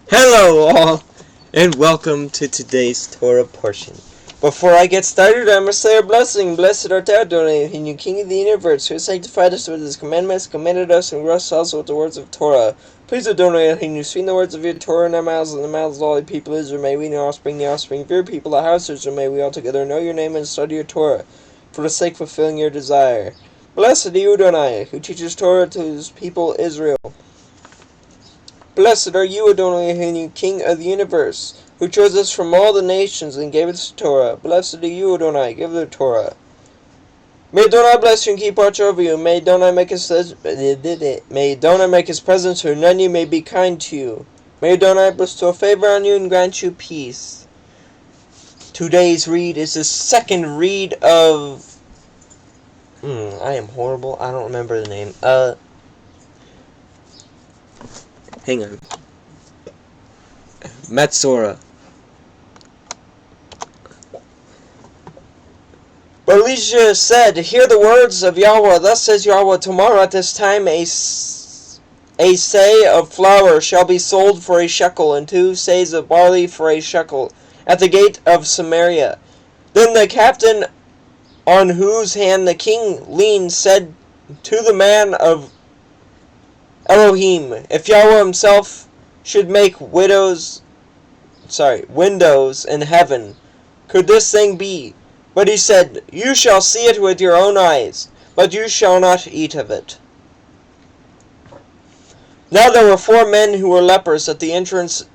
Hello all, and welcome to today's Torah portion. Before I get started, I must say a blessing. Blessed art thou, Adonai, you King of the universe, who has sanctified us with his commandments, commanded us, and graced us also with the words of Torah. Please, Adonai, you speak the words of your Torah in our mouths and the mouths of all the people of Israel. May we, the offspring of your people, the house of Israel, may we all together know your name and study your Torah, for the sake of fulfilling your desire. Blessed are you, Adonai, who teaches Torah to his people Israel. Blessed are you, Adonai, King of the universe, who chose us from all the nations and gave us the Torah. Blessed are you, Adonai, give the Torah. May Adonai bless you and keep watch over you. May Adonai make his presence heard, none you may be kind to you. May Adonai bestow favor on you and grant you peace. Today's read is the second read of... I am horrible. I don't remember the name. Hang on. Metzora. But Elisha said, Hear the words of Yahweh. Thus says Yahweh, tomorrow at this time a seah of flour shall be sold for a shekel, and 2 seahs of barley for a shekel, at the gate of Samaria. Then the captain on whose hand the king leaned said to the man of Elohim, if Yahweh himself should make windows in heaven, could this thing be? But he said, You shall see it with your own eyes, but you shall not eat of it. Now there were 4 men who were lepers at the entrance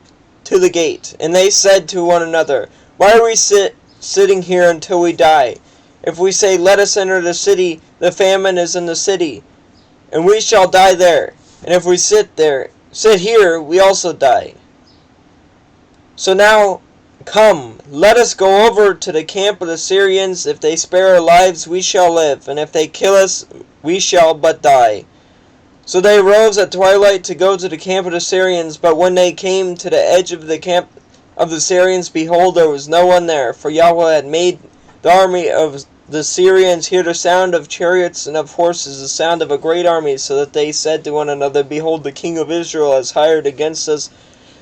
to the gate, and they said to one another, Why are we sitting here until we die? If we say, Let us enter the city, the famine is in the city, and we shall die there. And if we sit here, we also die. So now, come, let us go over to the camp of the Syrians. If they spare our lives, we shall live, and if they kill us, we shall but die. So they arose at twilight to go to the camp of the Syrians, but when they came to the edge of the camp of the Syrians, behold, there was no one there, for Yahweh had made the army of the Syrians hear the sound of chariots and of horses, the sound of a great army, so that they said to one another, Behold, the king of Israel has hired against us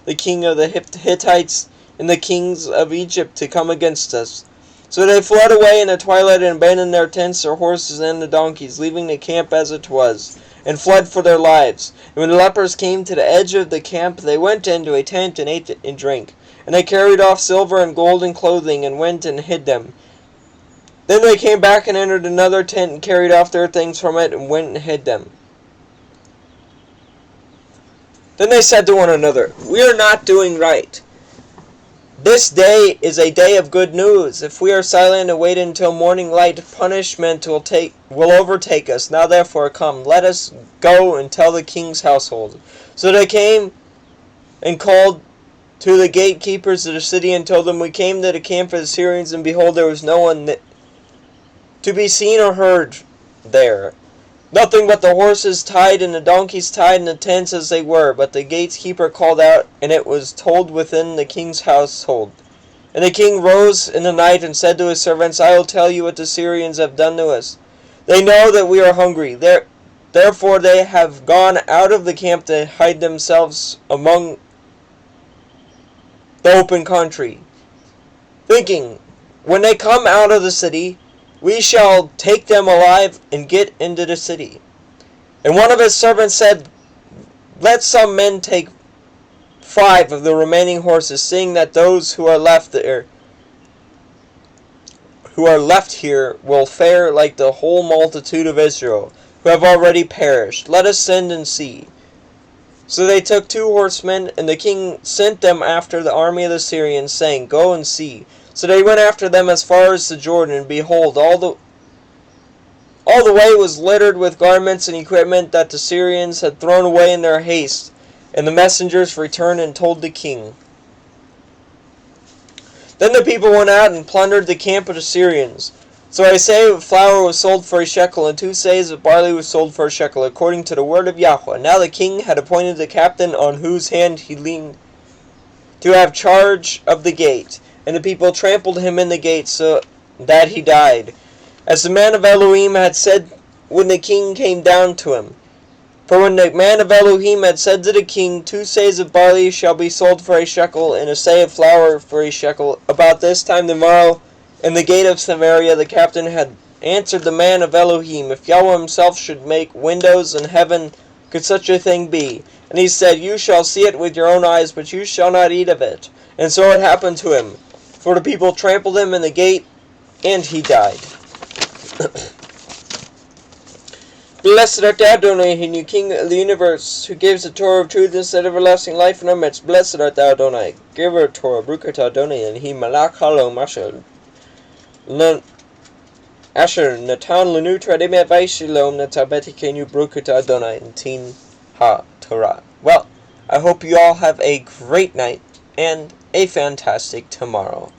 the king of the Hittites and the kings of Egypt to come against us. So they fled away in the twilight and abandoned their tents, their horses, and the donkeys, leaving the camp as it was, and fled for their lives. And when the lepers came to the edge of the camp, they went into a tent and ate and drank. And they carried off silver and gold and clothing, and went and hid them. Then they came back and entered another tent and carried off their things from it and went and hid them. Then they said to one another, We are not doing right. This day is a day of good news. If we are silent and wait until morning light, punishment will overtake us. Now therefore come, let us go and tell the king's household. So they came and called to the gatekeepers of the city and told them, We came to the camp of the Syrians, and behold, there was no one to be seen or heard there. Nothing but the horses tied and the donkeys tied and the tents as they were. But the gatekeeper called out, and it was told within the king's household. And the king rose in the night and said to his servants, I will tell you what the Syrians have done to us. They know that we are hungry. Therefore they have gone out of the camp to hide themselves among the open country, thinking, when they come out of the city, we shall take them alive and get into the city. And one of his servants said, Let some men take 5 of the remaining horses, seeing that those who are left here will fare like the whole multitude of Israel, who have already perished. Let us send and see. So they took 2 horsemen, and the king sent them after the army of the Syrians, saying, Go and see. So they went after them as far as the Jordan, and behold, all the way was littered with garments and equipment that the Syrians had thrown away in their haste. And the messengers returned and told the king. Then the people went out and plundered the camp of the Syrians. So a seah of flour was sold for a shekel, and 2 seahs of barley was sold for a shekel, according to the word of Yahweh. Now the king had appointed the captain on whose hand he leaned to have charge of the gate. And the people trampled him in the gate so that he died, as the man of Elohim had said when the king came down to him. For when the man of Elohim had said to the king, 2 seahs of barley shall be sold for a shekel, and a seah of flour for a shekel, about this time tomorrow, in the gate of Samaria, the captain had answered the man of Elohim, If Yahweh himself should make windows in heaven, could such a thing be? And he said, You shall see it with your own eyes, but you shall not eat of it. And so it happened to him. For the people trampled him in the gate, and he died. Blessed art thou, Adonai, and you King of the universe, who gives the Torah of truth instead of everlasting life in our midst. Blessed art thou, Adonai, giver of Torah, Baruch Adonai, and he malach halom Asher Natan Lanu Tradimet Vaishilom Natabeti Kenu Baruch Adonai and Tin Ha Torah. Well, I hope you all have a great night and a fantastic tomorrow.